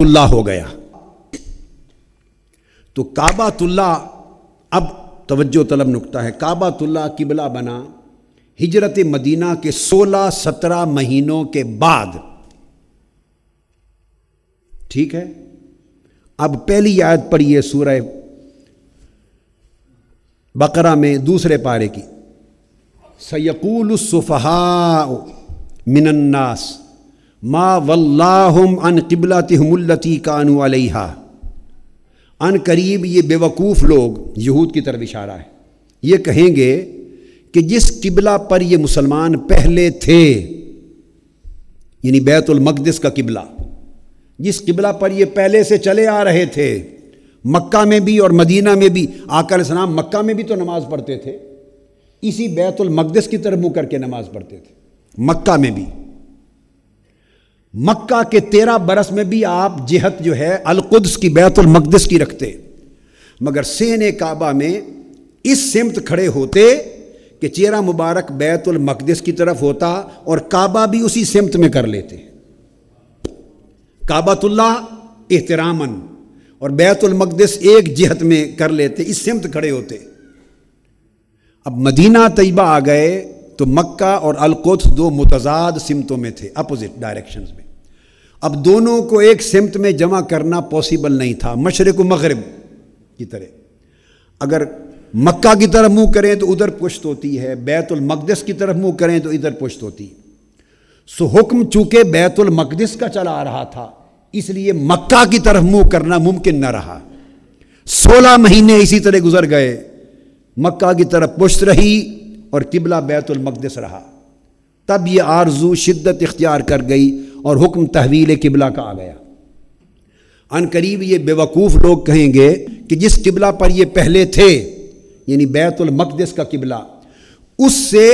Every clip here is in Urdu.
اللہ ہو گیا۔ تو کعبۃ اللہ، اب توجہ طلب نکتہ ہے، کعبۃ اللہ قبلہ بنا ہجرت مدینہ کے 16-17 مہینوں کے بعد، ٹھیک ہے۔ اب پہلی آیت پڑھیے سورہ بقرہ میں دوسرے پارے کی، سَيَقُولُ السُّفَهَاءُ مِنَ النَّاسِ مَا وَلَّاهُمْ عَنْ قِبْلَتِهُمُ الَّتِي كَانُوا عَلَيْهَا، ان قریب یہ بے وقوف لوگ، یہود کی طرف اشارہ ہے، یہ کہیں گے کہ جس قبلہ پر یہ مسلمان پہلے تھے، یعنی بیت المقدس کا قبلہ، جس قبلہ پر یہ پہلے سے چلے آ رہے تھے، مکہ میں بھی اور مدینہ میں بھی، آقا علیہ السلام مکہ میں بھی تو نماز پڑھتے تھے، اسی بیت المقدس کی طرف منہ کر کے نماز پڑھتے تھے، مکہ میں بھی، مکہ کے 13 برس میں بھی آپ جہت جو ہے القدس کی بیت المقدس کی رکھتے، مگر سین کعبہ میں اس سمت کھڑے ہوتے کہ چہرہ مبارک بیت المقدس کی طرف ہوتا اور کعبہ بھی اسی سمت میں کر لیتے، کعبۃ اللہ احتراماً اور بیت المقدس ایک جہت میں کر لیتے، اس سمت کھڑے ہوتے۔ اب مدینہ طیبہ آ گئے تو مکہ اور القدس دو متضاد سمتوں میں تھے، اپوزٹ ڈائریکشنز میں، اب دونوں کو ایک سمت میں جمع کرنا پاسبل نہیں تھا، مشرق و مغرب کی طرح، اگر مکہ کی طرف منہ کریں تو ادھر پشت ہوتی ہے، بیت المقدس کی طرف منہ کریں تو ادھر پشت ہوتی ہے، سو حکم چونکہ بیت المقدس کا چلا آ رہا تھا اس لیے مکہ کی طرف منہ کرنا ممکن نہ رہا، 16 مہینے اسی طرح گزر گئے، مکہ کی طرف پشت رہی اور قبلہ بیت المقدس رہا، تب یہ آرزو شدت اختیار کر گئی اور حکم تحویل قبلہ کا آ گیا۔ ان قریب یہ بے وقوف لوگ کہیں گے کہ جس قبلہ پر یہ پہلے تھے، یعنی بیت المقدس کا قبلہ، اس سے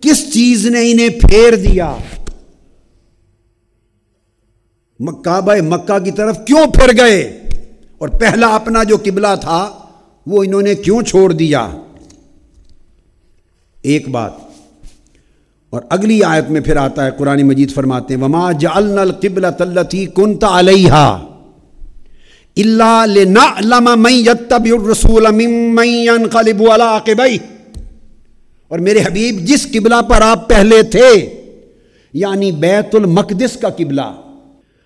کس چیز نے انہیں پھیر دیا، کعبہ مکہ کی طرف کیوں پھر گئے، اور پہلا اپنا جو قبلہ تھا وہ انہوں نے کیوں چھوڑ دیا، ایک بات۔ اور اگلی آیت میں پھر آتا ہے، قرآن مجید فرماتے ہیں وَمَا جَعَلْنَا الْقِبْلَةَ الَّتِي كُنْتَ عَلَيْهَا إِلَّا لِنَعْلَمَ مَن يَتَّبِعُ الرَّسُولَ مِمَّن يَنقَلِبُ عَلَىٰ عَقِبَيْهِ، اور میرے حبیب جس قبلہ پر آپ پہلے تھے، یعنی بیت المقدس کا قبلہ،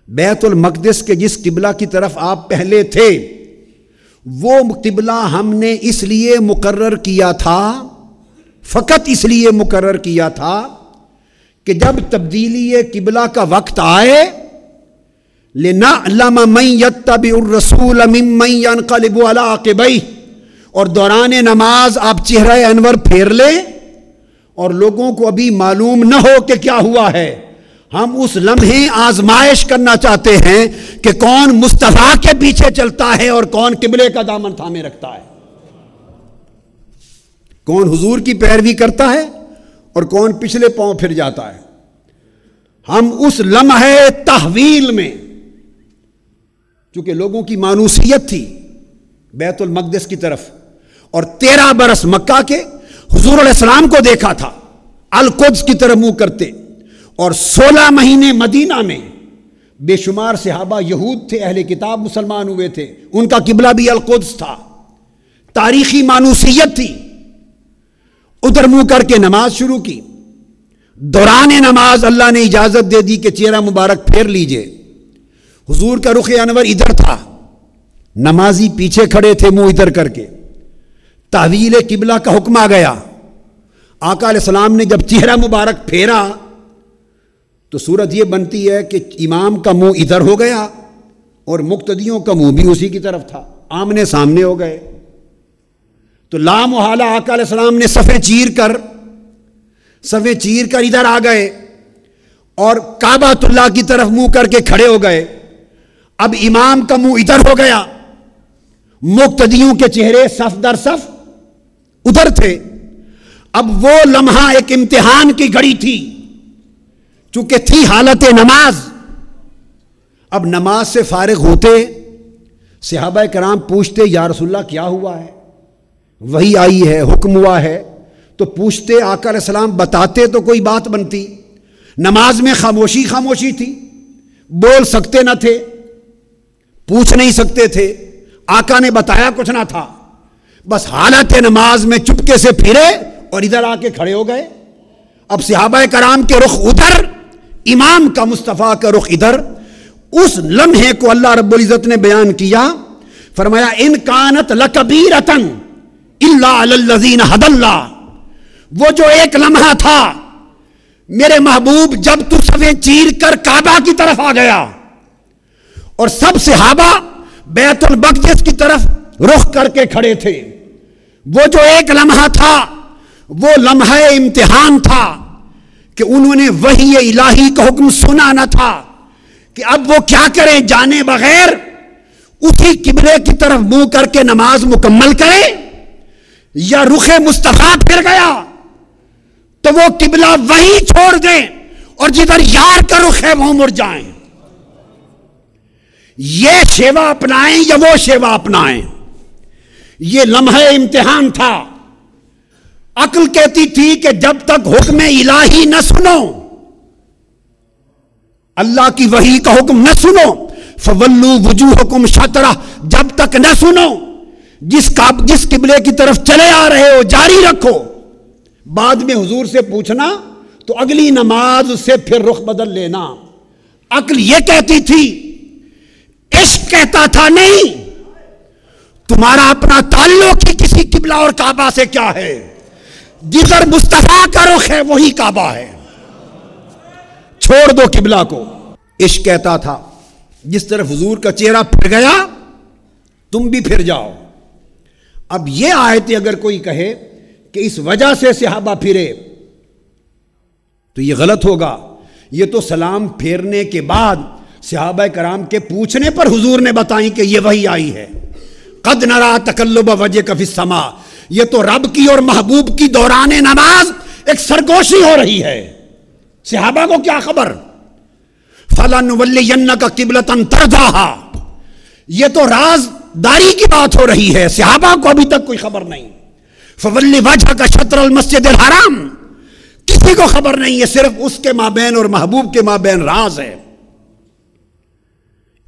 بیت المقدس کے جس قبلہ کی طرف آپ پہلے تھے، وہ قبلہ ہم نے اس لیے مقرر کیا تھا، فقط اس لیے مقرر کیا تھا کہ جب تبدیلی قبلہ کا وقت آئے، لِنَعْلَمَ مَن يَتَّبِعُ الرَّسُولَ مِمَّن يَنقَلِبُ عَلَىٰ عَقِبَيْهِ، اور دوران نماز آپ چہرہ انور پھیر لیں اور لوگوں کو ابھی معلوم نہ ہو کہ کیا ہوا ہے، ہم اس لمحے آزمائش کرنا چاہتے ہیں کہ کون مصطفیٰ کے پیچھے چلتا ہے اور کون قبلے کا دامن تھامے رکھتا ہے، کون حضور کی پیروی کرتا ہے اور کون پچھلے پاؤں پھر جاتا ہے۔ ہم اس لمحے تحویل میں، چونکہ لوگوں کی مانوسیت تھی بیت المقدس کی طرف، اور 13 برس مکہ کے حضور علیہ السلام کو دیکھا تھا القدس کی طرف منہ کرتے، اور 16 مہینے مدینہ میں بے شمار صحابہ یہود تھے، اہل کتاب مسلمان ہوئے تھے، ان کا قبلہ بھی القدس تھا، تاریخی مانوسیت تھی، ادھر منہ کر کے نماز شروع کی، دوران نماز اللہ نے اجازت دے دی کہ چہرہ مبارک پھیر لیجئے، حضور کا رخ انور ادھر تھا، نمازی پیچھے کھڑے تھے منہ ادھر کر کے، تحویل قبلہ کا حکم آ گیا، آقا علیہ السلام نے جب چہرہ مبارک پھیرا تو صورت یہ بنتی ہے کہ امام کا منہ ادھر ہو گیا اور مقتدیوں کا منہ بھی اسی کی طرف تھا، آمنے سامنے ہو گئے، تو لا محالہ آقا علیہ السلام نے صفیں چیر کر ادھر آ گئے اور کعبۃ اللہ کی طرف منہ کر کے کھڑے ہو گئے، اب امام کا منہ ادھر ہو گیا، مقتدیوں کے چہرے صف در صف ادھر تھے، اب وہ لمحہ ایک امتحان کی گھڑی تھی، چونکہ تھی حالت نماز، اب نماز سے فارغ ہوتے صحابہ کرام پوچھتے یا رسول اللہ کیا ہوا ہے، وحی آئی ہے، حکم ہوا ہے، تو پوچھتے، آقا علیہ السلام بتاتے تو کوئی بات بنتی، نماز میں خاموشی تھی، بول سکتے نہ تھے، پوچھ نہیں سکتے تھے، آقا نے بتایا کچھ نہ تھا، بس حالت نماز میں چپکے سے پھرے اور ادھر آ کے کھڑے ہو گئے۔ اب صحابہ کرام کے رخ ادھر، امام کا مصطفیٰ کا رخ ادھر۔ اس لمحے کو اللہ رب العزت نے بیان کیا، فرمایا ان کانت لکبیرتن الا علی الذین ھدی اللہ۔ وہ جو ایک لمحہ تھا میرے محبوب جب تو صفیں چیر کر کعبہ کی طرف آ گیا اور سب صحابہ بیت المقدس کی طرف رخ کر کے کھڑے تھے، وہ جو ایک لمحہ تھا وہ لمحہ امتحان تھا کہ انہوں نے وحی الہی کا حکم سنا نہ تھا کہ اب وہ کیا کریں، جانے بغیر اسی قبلے کی طرف منہ کر کے نماز مکمل کریں یا رخ مصطفیٰ پھر گیا تو وہ قبلہ وہی چھوڑ دیں اور جدھر یار کا رخ ہے وہاں مڑ جائیں۔ یہ شیوا اپنائیں یا وہ شیوا اپنائیں، یہ لمحہ امتحان تھا۔ عقل کہتی تھی کہ جب تک حکم الہی نہ سنو، اللہ کی وحی کا حکم نہ سنو، فولوا وجوہکم شطرہ، جب تک نہ سنو جس قبلے کی طرف چلے آ رہے ہو جاری رکھو۔ بعد میں حضور سے پوچھنا تو اگلی نماز سے پھر رخ بدل لینا۔ عقل یہ کہتی تھی، عشق کہتا تھا نہیں، تمہارا اپنا تعلق ہی کسی قبلہ اور کعبہ سے کیا ہے، جدھر مصطفیٰ کا رخ ہے وہی کعبہ ہے، چھوڑ دو قبلہ کو۔ عشق کہتا تھا جس طرف حضور کا چہرہ پھر گیا تم بھی پھر جاؤ۔ اب یہ آیت اگر کوئی کہے کہ اس وجہ سے صحابہ پھرے تو یہ غلط ہوگا۔ یہ تو سلام پھیرنے کے بعد صحابہ کرام کے پوچھنے پر حضور نے بتائی کہ یہ وحی آئی ہے۔ قد نرا تقلب وجہک فی السماء، یہ تو رب کی اور محبوب کی دوران نماز ایک سرگوشی ہو رہی ہے، صحابہ کو کیا خبر؟ فَلَنُوَلِّيَنَّكَ قِبْلَةً تَرْضَاهَا، یہ تو رازداری کی بات ہو رہی ہے، صحابہ کو ابھی تک کوئی خبر نہیں۔ فَوَلِّ وَجْهَكَ شَطْرَ الْمَسْجِدِ الْحَرَامِ، کسی کو خبر نہیں ہے، صرف اس کے مابین اور محبوب کے مابین راز ہے۔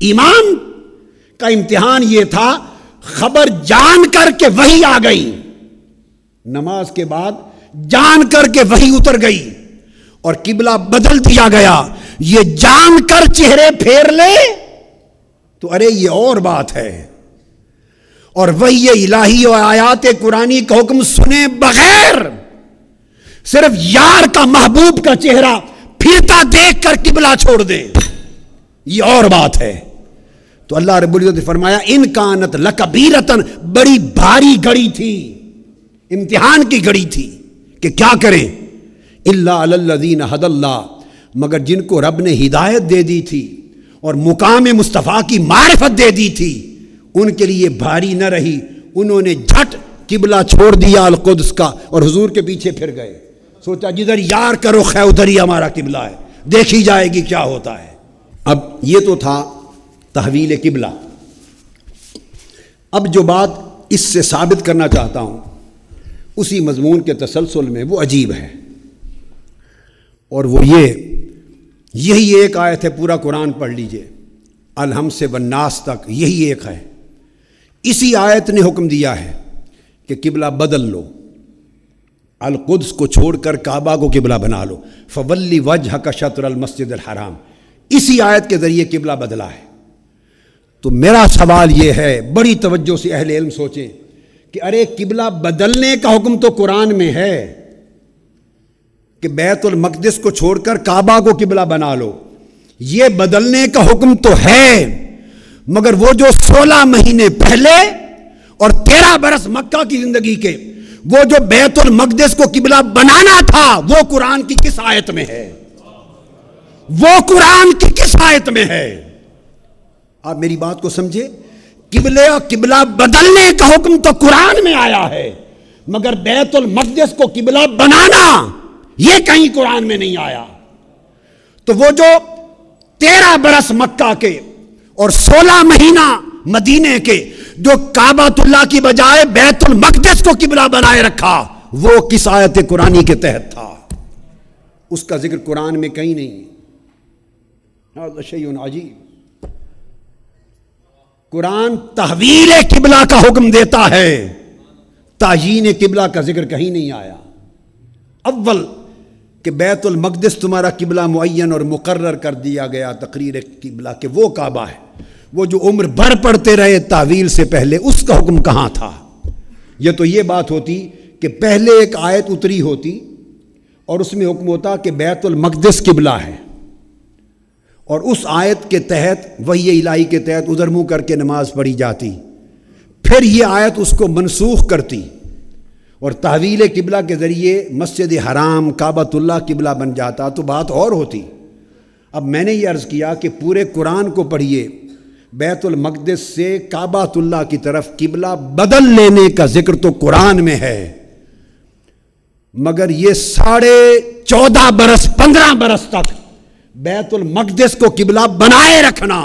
ایمان کا امتحان یہ تھا، خبر جان کر کے وحی آ گئی، نماز کے بعد جان کر کے وحی اتر گئی اور قبلہ بدل دیا گیا۔ یہ جان کر چہرے پھیر لے تو ارے یہ اور بات ہے، اور وحی الہی اور آیات قرآنی کا حکم سنے بغیر صرف یار کا محبوب کا چہرہ پھرتا دیکھ کر قبلہ چھوڑ دے، یہ اور بات ہے۔ تو اللہ رب العزت نے فرمایا ان کانت لکبیرتن، بڑی بھاری گھڑی تھی، امتحان کی گھڑی تھی کہ کیا کریں، الا علی الذین ھدی اللہ، مگر جن کو رب نے ہدایت دے دی تھی اور مقام مصطفیٰ کی معرفت دے دی تھی ان کے لیے بھاری نہ رہی، انہوں نے جھٹ قبلہ چھوڑ دیا القدس کا اور حضور کے پیچھے پھر گئے، سوچا جدھر یار کا رخ ہے ادھر ہی ہمارا قبلہ ہے، دیکھی جائے گی کیا ہوتا ہے۔ اب یہ تو تھا تحویل قبلہ۔ اب جو بات اس سے ثابت کرنا چاہتا ہوں اسی مضمون کے تسلسل میں، وہ عجیب ہے، اور وہ یہی ایک آیت ہے، پورا قرآن پڑھ لیجئے الحم سے والناس تک، یہی ایک ہے۔ اسی آیت نے حکم دیا ہے کہ قبلہ بدل لو، القدس کو چھوڑ کر کعبہ کو قبلہ بنا لو، فولی وجہک شطر المسجد الحرام، اسی آیت کے ذریعے قبلہ بدلا ہے۔ تو میرا سوال یہ ہے، بڑی توجہ سے اہل علم سوچیں کہ ارے قبلہ بدلنے کا حکم تو قرآن میں ہے کہ بیت المقدس کو چھوڑ کر کعبہ کو قبلہ بنا لو، یہ بدلنے کا حکم تو ہے، مگر وہ جو 16 مہینے پہلے اور 13 برس مکہ کی زندگی کے وہ جو بیت المقدس کو قبلہ بنانا تھا وہ قرآن کی کس آیت میں ہے؟ وہ قرآن کی کس آیت میں ہے؟ آپ میری بات کو سمجھے، قبلہ بدلنے کا حکم تو قرآن میں آیا ہے، مگر بیت المقدس کو قبلہ بنانا یہ کہیں قرآن میں نہیں آیا۔ تو وہ جو 13 برس مکہ کے اور 16 مہینہ مدینے کے جو کعبۃ اللہ کی بجائے بیت المقدس کو قبلہ بنائے رکھا، وہ کس آیت قرآنی کے تحت تھا؟ اس کا ذکر قرآن میں کہیں نہیں ہے۔ هذا شیء عجیب۔ قرآن تحویل قبلہ کا حکم دیتا ہے، تعیین قبلہ کا ذکر کہیں نہیں آیا۔ اول کہ بیت المقدس تمہارا قبلہ معین اور مقرر کر دیا گیا، تقریر قبلہ کہ وہ کعبہ ہے، وہ جو عمر بھر پڑھتے رہے تحویل سے پہلے، اس کا حکم کہاں تھا؟ یہ تو یہ بات ہوتی کہ پہلے ایک آیت اتری ہوتی اور اس میں حکم ہوتا کہ بیت المقدس قبلہ ہے، اور اس آیت کے تحت وحی الہی کے تحت ادھر منہ کر کے نماز پڑھی جاتی، پھر یہ آیت اس کو منسوخ کرتی اور تحویل قبلہ کے ذریعے مسجد حرام کعبۃ اللہ قبلہ بن جاتا، تو بات اور ہوتی۔ اب میں نے یہ عرض کیا کہ پورے قرآن کو پڑھیے، بیت المقدس سے کعبۃ اللہ کی طرف قبلہ بدل لینے کا ذکر تو قرآن میں ہے، مگر یہ 14.5 برس 15 برس تک بیت المقدس کو قبلہ بنائے رکھنا